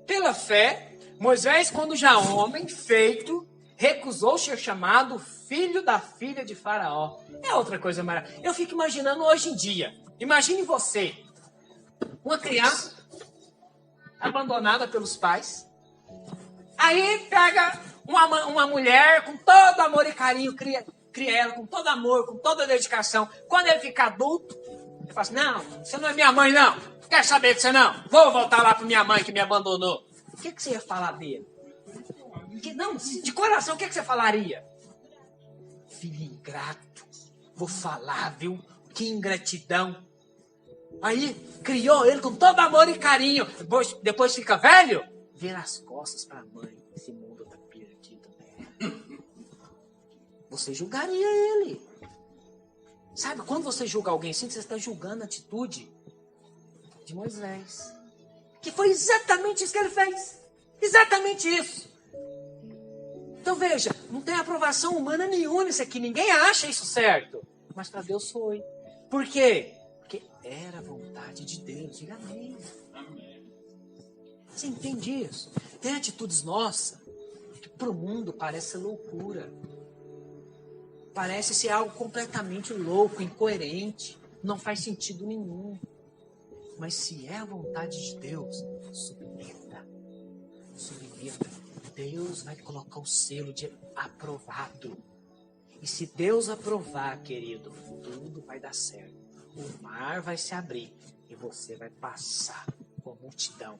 Pela fé, Moisés, quando já homem feito, recusou ser chamado filho da filha de Faraó. É outra coisa maravilhosa. Eu fico imaginando hoje em dia. Imagine você, uma criança abandonada pelos pais. Aí pega uma mulher com todo amor e carinho, cria ela com todo amor, com toda dedicação. Quando ele fica adulto, ele fala assim, não, você não é minha mãe, não. Quer saber de você, não? Vou voltar lá para minha mãe que me abandonou. O que você ia falar dele? Não, de coração, o que você falaria? Filho ingrato, vou falar, viu? Que ingratidão. Aí, criou ele com todo amor e carinho. Depois fica velho, vira as costas para a mãe. Esse mundo tá perdido. Você julgaria ele. Sabe, quando você julga alguém assim, você está julgando a atitude de Moisés. Que foi exatamente isso que ele fez. Exatamente isso. Então veja, não tem aprovação humana nenhuma nisso aqui. Ninguém acha isso certo. Mas para Deus foi. Por quê? Porque Porque era a vontade de Deus. Diga amém. Amém. Você entende isso? Tem atitudes nossas que para o mundo parece loucura. Parece ser algo completamente louco, incoerente. Não faz sentido nenhum. Mas se é a vontade de Deus, submeta. Submeta. Deus vai colocar o selo de aprovado. E se Deus aprovar, querido, tudo vai dar certo. O mar vai se abrir e você vai passar com a multidão.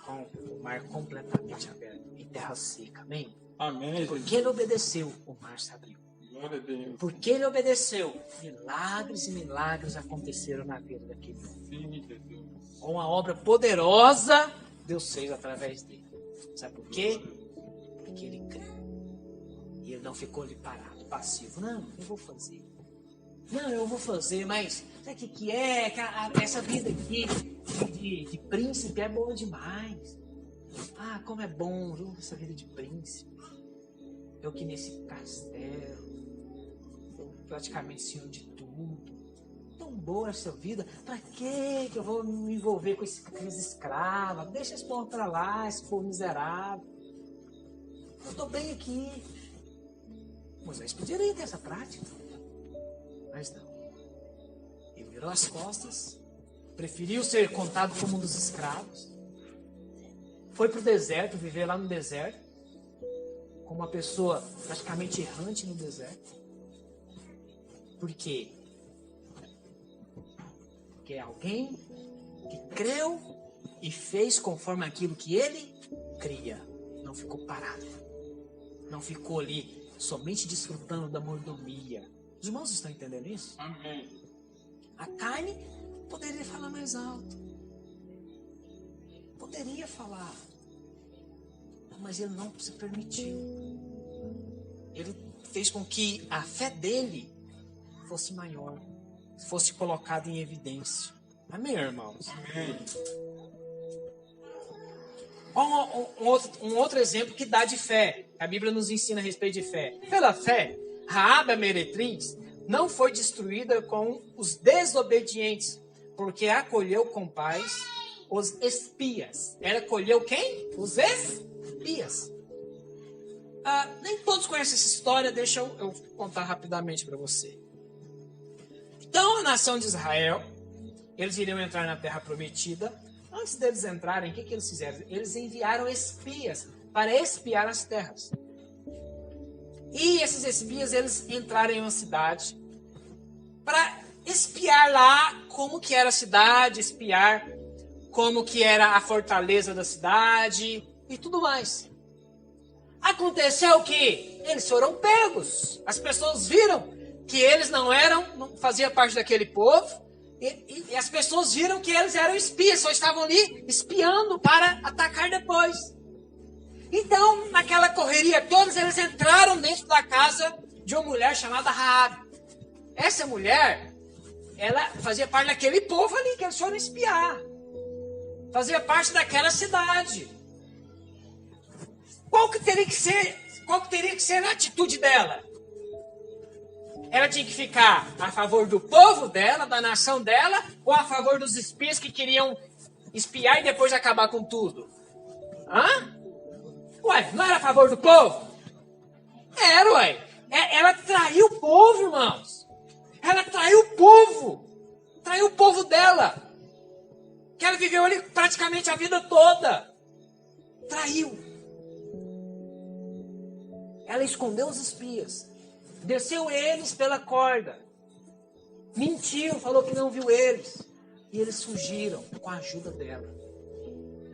Com o mar completamente aberto em terra seca. Amém? Amém. Porque ele obedeceu, o mar se abriu. Glória a Deus. Porque ele obedeceu, milagres e milagres aconteceram na vida daquele homem. Sim, Jesus. Uma obra poderosa Deus fez através dele. Sabe por quê? Porque ele creu. E ele não ficou ali parado, passivo. Não, eu vou fazer. Não, eu vou fazer, mas sabe o que é? Essa vida aqui de príncipe é boa demais. Ah, como é bom, viu? Essa vida de príncipe. Eu que nesse castelo, eu praticamente senhor de tudo. Tão boa essa vida. Pra que eu vou me envolver com aqueles escravos? Deixa esse povo pra lá, esse povo miserável. Eu tô bem aqui. Moisés poderia ter essa prática. Mas não. Ele virou as costas, preferiu ser contado como um dos escravos, foi para o deserto, viver lá no deserto, como uma pessoa praticamente errante no deserto. Por quê? Porque é alguém que creu e fez conforme aquilo que ele cria. Não ficou parado. Não ficou ali somente desfrutando da mordomia. Os irmãos estão entendendo isso? Amém. A carne poderia falar mais alto. Poderia falar. Mas ele não se permitiu. Ele fez com que a fé dele fosse maior. Fosse colocada em evidência. Amém, irmãos? Amém. Um outro exemplo que dá de fé. A Bíblia nos ensina a respeito de fé. Pela fé, Raabe, a meretriz, não foi destruída com os desobedientes, porque acolheu com paz os espias. Ela acolheu quem? Os espias. Nem todos conhecem essa história, deixa eu contar rapidamente para você. Então, a nação de Israel, eles iriam entrar na terra prometida. Antes deles entrarem, o que eles fizeram? Eles enviaram espias para espiar as terras. E esses espias, eles entraram em uma cidade para espiar lá como que era a cidade, espiar como que era a fortaleza da cidade e tudo mais. Aconteceu que eles foram pegos. As pessoas viram que eles não faziam parte daquele povo. E as pessoas viram que eles eram espias, só estavam ali espiando para atacar depois. Então, naquela correria toda, eles entraram dentro da casa de uma mulher chamada Raabe. Essa mulher, ela fazia parte daquele povo ali que eles foram espiar. Fazia parte daquela cidade. Qual que teria que ser a atitude dela? Ela tinha que ficar a favor do povo dela, da nação dela, ou a favor dos espias que queriam espiar e depois acabar com tudo? Ué, não era a favor do povo? Era, ué. Ela traiu o povo, irmãos. Ela traiu o povo. Traiu o povo dela. Que ela viveu ali praticamente a vida toda. Traiu. Ela escondeu os espias. Desceu eles pela corda. Mentiu, falou que não viu eles. E eles fugiram com a ajuda dela.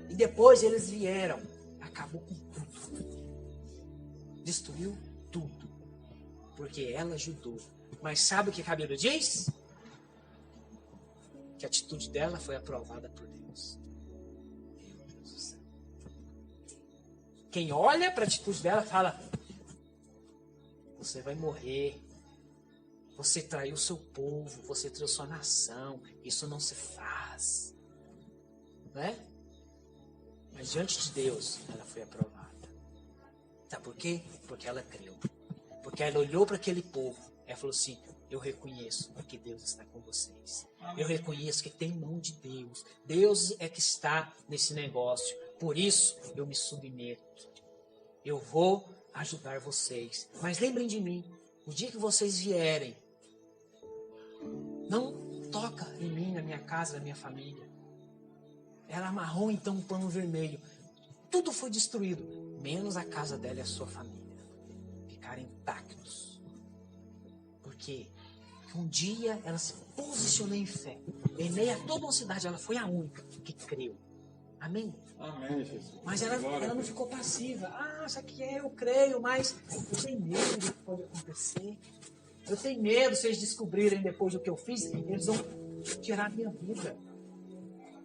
E depois eles vieram. Acabou com tudo. Destruiu tudo. Porque ela ajudou. Mas sabe o que a Bíblia diz? Que a atitude dela foi aprovada por Deus. Meu Deus do céu. Quem olha para a atitude dela fala: você vai morrer. Você traiu seu povo. Você traiu sua nação. Isso não se faz. Não é? Mas diante de Deus, ela foi aprovada. Sabe por quê? Porque ela creu. Porque ela olhou para aquele povo. Ela falou assim: eu reconheço que Deus está com vocês. Eu reconheço que tem mão de Deus. Deus é que está nesse negócio. Por isso, eu me submeto. Eu vou ajudar vocês. Mas lembrem de mim. O dia que vocês vierem, não toca em mim, na minha casa, na minha família. Ela amarrou então um pano vermelho. Tudo foi destruído, menos a casa dela e a sua família. Ficaram intactos. Por quê? Porque um dia ela se posicionou em fé. Em meio a toda uma cidade, ela foi a única que creu. Amém? Amém, Jesus. Mas ela não ficou passiva. Isso aqui eu creio, mas eu tenho medo do que pode acontecer. Eu tenho medo, se eles descobrirem depois do que eu fiz, eles vão tirar a minha vida.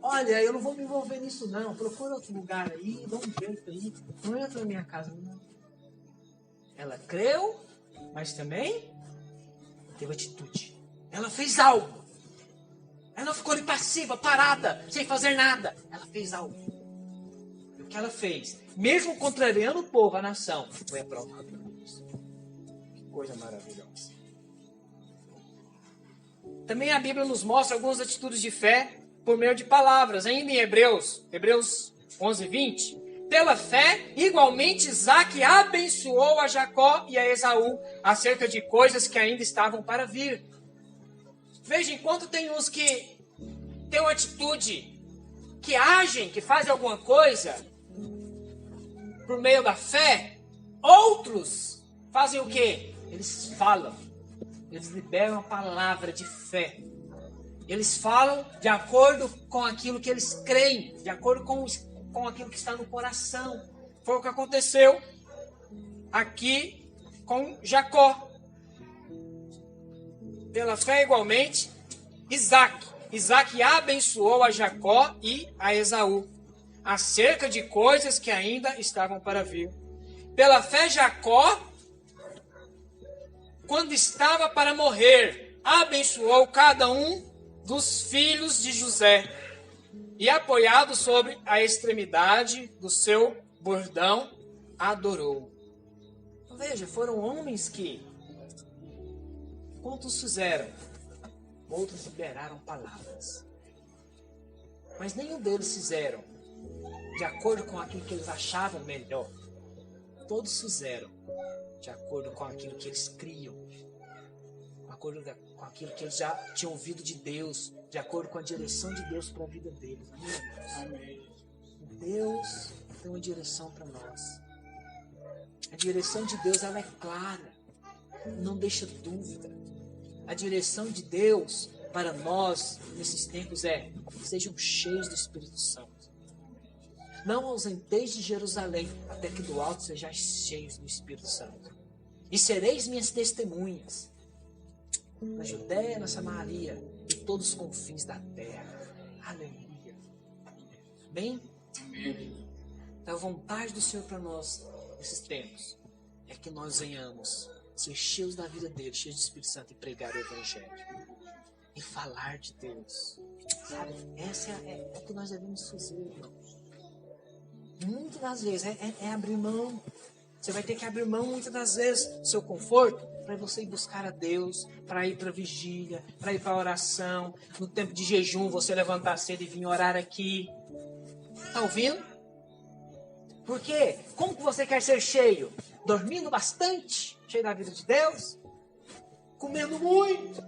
Olha, eu não vou me envolver nisso não. Procura outro lugar aí, dá um jeito aí. Não entra na minha casa não. Ela creu, mas também teve atitude. Ela fez algo. Ela não ficou ali passiva, parada, sem fazer nada. Ela fez algo. E o que ela fez, mesmo contrariando o povo, a nação, foi aprovado por Deus. Que coisa maravilhosa. Também a Bíblia nos mostra algumas atitudes de fé por meio de palavras. Ainda em Hebreus 11, 20. Pela fé, igualmente Isaac abençoou a Jacó e a Esaú acerca de coisas que ainda estavam para vir. Veja, enquanto tem uns que têm uma atitude, que agem, que fazem alguma coisa por meio da fé, outros fazem o quê? Eles falam. Eles liberam a palavra de fé. Eles falam de acordo com aquilo que eles creem, de acordo com aquilo que está no coração. Foi o que aconteceu aqui com Jacó. Pela fé, igualmente, Isaac. Isaac abençoou a Jacó e a Esaú acerca de coisas que ainda estavam para vir. Pela fé, Jacó, quando estava para morrer, abençoou cada um dos filhos de José e, apoiado sobre a extremidade do seu bordão, adorou. Veja, foram homens que, quantos fizeram? Outros liberaram palavras. Mas nenhum deles fizeram de acordo com aquilo que eles achavam melhor. Todos fizeram de acordo com aquilo que eles criam, de acordo com aquilo que eles já tinham ouvido de Deus, de acordo com a direção de Deus para a vida deles. Amém. Deus tem uma direção para nós. A direção de Deus, ela é clara, não deixa dúvida. A direção de Deus para nós nesses tempos é: sejam cheios do Espírito Santo. Não ausenteis de Jerusalém, até que do alto sejais cheios do Espírito Santo. E sereis minhas testemunhas na Judéia, na Samaria e todos os confins da terra. Aleluia. Bem? Amém. A vontade do Senhor para nós nesses tempos é que nós venhamos ser cheios da vida dele, cheios do Espírito Santo, e pregar o Evangelho e falar de Deus. Sabe? Essa é o que nós devemos fazer, irmãos. Muitas das vezes é abrir mão. Você vai ter que abrir mão muitas das vezes do seu conforto para você ir buscar a Deus, para ir para a vigília, para ir para a oração. No tempo de jejum, você levantar cedo e vir orar aqui. Está ouvindo? Por quê? Como que você quer ser cheio? Dormindo bastante? Cheio da vida de Deus? Comendo muito?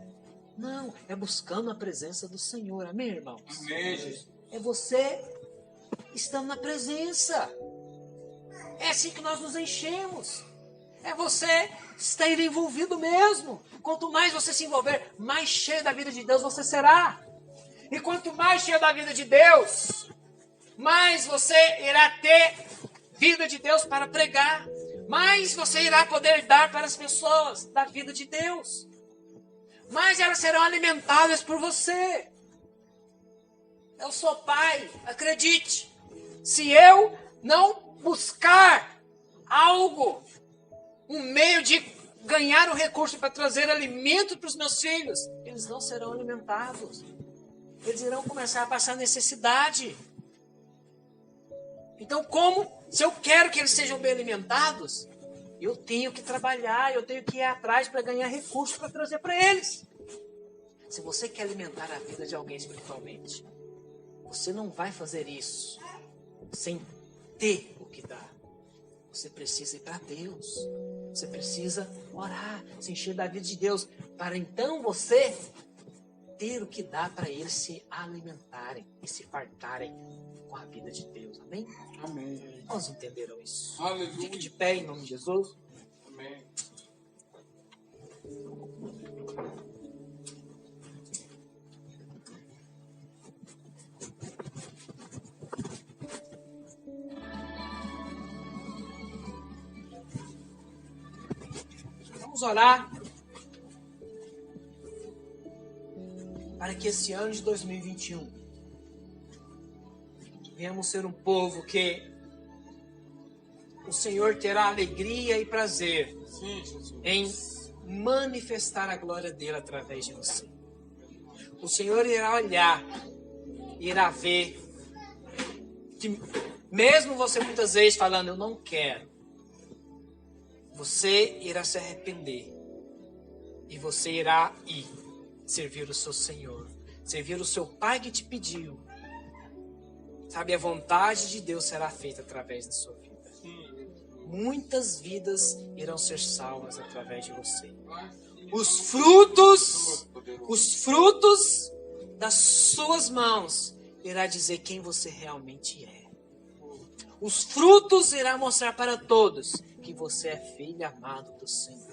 Não, é buscando a presença do Senhor. Amém, irmãos? Amém, Jesus. É você estando na presença. É assim que nós nos enchemos. É você estar envolvido mesmo. Quanto mais você se envolver, mais cheio da vida de Deus você será. E quanto mais cheio da vida de Deus, mais você irá ter vida de Deus para pregar. Mais você irá poder dar para as pessoas da vida de Deus. Mais elas serão alimentadas por você. Eu sou pai, acredite. Se eu não buscar algo, um meio de ganhar um recurso para trazer alimento para os meus filhos, eles não serão alimentados. Eles irão começar a passar necessidade. Então, se eu quero que eles sejam bem alimentados, Eu tenho que trabalhar, eu tenho que ir atrás para ganhar recursos para trazer para eles. Se você quer alimentar a vida de alguém espiritualmente, você não vai fazer isso sem ter o que dar. Você precisa ir para Deus. Você precisa orar, se encher da vida de Deus, para então você ter o que dá para eles se alimentarem e se fartarem com a vida de Deus. Amém? Amém. Nós entenderam isso. Aleluia. Fique de pé em nome de Jesus. Amém. Vamos orar para que esse ano de 2021 venhamos ser um povo que o Senhor terá alegria e prazer Sim, Jesus. em manifestar a glória dele através de você. O Senhor irá olhar, irá ver que mesmo você muitas vezes falando, eu não quero, você irá se arrepender e você irá ir servir o seu Senhor, servir o seu Pai que te pediu. Sabe, a vontade de Deus será feita através da sua vida. Muitas vidas irão ser salvas através de você. Os frutos das suas mãos irá dizer quem você realmente é. Os frutos irá mostrar para todos que você é filho amado do Senhor.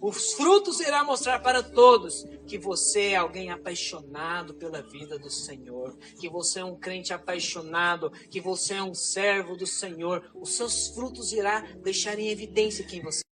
Os frutos irá mostrar para todos que você é alguém apaixonado pela vida do Senhor, que você é um crente apaixonado, que você é um servo do Senhor. Os seus frutos irá deixar em evidência quem você é.